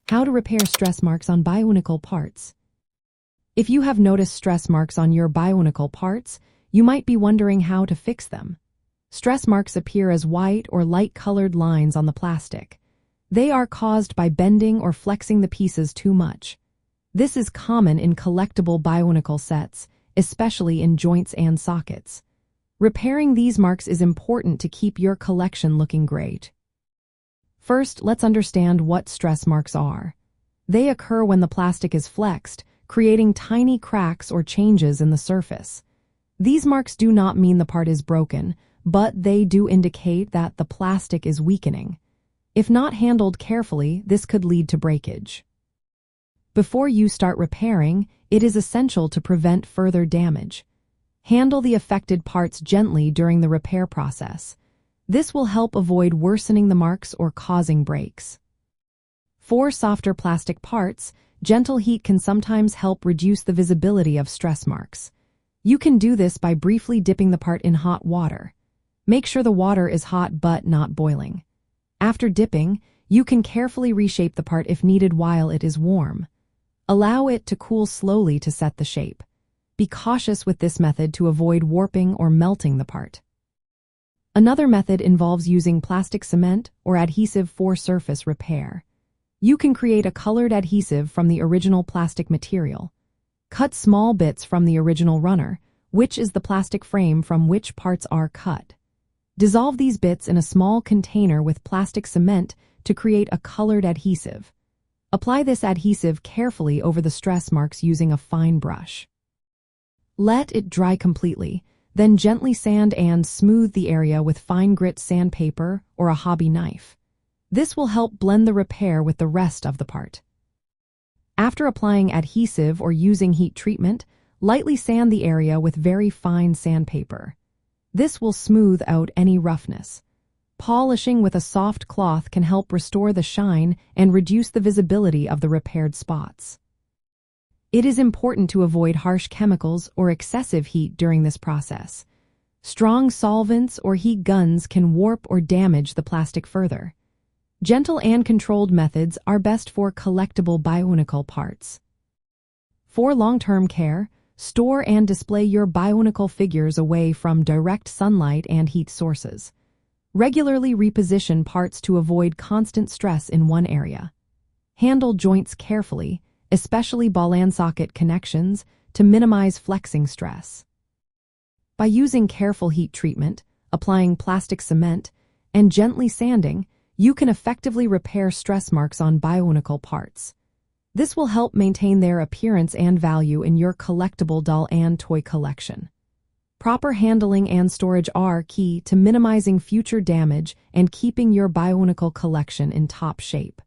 How to repair stress marks on Bionicle parts. If you have noticed stress marks on your Bionicle parts, you might be wondering how to fix them. Stress marks appear as white or light-colored lines on the plastic. They are caused by bending or flexing the pieces too much. This is common in collectible Bionicle sets, especially in joints and sockets. Repairing these marks is important to keep your collection looking great. First, let's understand what stress marks are. They occur when the plastic is flexed, creating tiny cracks or changes in the surface. These marks do not mean the part is broken, but they do indicate that the plastic is weakening. If not handled carefully, this could lead to breakage. Before you start repairing, it is essential to prevent further damage. Handle the affected parts gently during the repair process. This will help avoid worsening the marks or causing breaks. For softer plastic parts, gentle heat can sometimes help reduce the visibility of stress marks. You can do this by briefly dipping the part in hot water. Make sure the water is hot but not boiling. After dipping, you can carefully reshape the part if needed while it is warm. Allow it to cool slowly to set the shape. Be cautious with this method to avoid warping or melting the part. Another method involves using plastic cement or adhesive for surface repair. You can create a colored adhesive from the original plastic material. Cut small bits from the original runner, which is the plastic frame from which parts are cut. Dissolve these bits in a small container with plastic cement to create a colored adhesive. Apply this adhesive carefully over the stress marks using a fine brush. Let it dry completely, then gently sand and smooth the area with fine grit sandpaper or a hobby knife. This will help blend the repair with the rest of the part. After applying adhesive or using heat treatment, lightly sand the area with very fine sandpaper. This will smooth out any roughness. Polishing with a soft cloth can help restore the shine and reduce the visibility of the repaired spots. It is important to avoid harsh chemicals or excessive heat during this process. Strong solvents or heat guns can warp or damage the plastic further. Gentle and controlled methods are best for collectible Bionicle parts. For long-term care, store and display your Bionicle figures away from direct sunlight and heat sources. Regularly reposition parts to avoid constant stress in one area. Handle joints carefully, especially ball and socket connections, to minimize flexing stress. By using careful heat treatment, applying plastic cement, and gently sanding, you can effectively repair stress marks on Bionicle parts. This will help maintain their appearance and value in your collectible doll and toy collection. Proper handling and storage are key to minimizing future damage and keeping your Bionicle collection in top shape.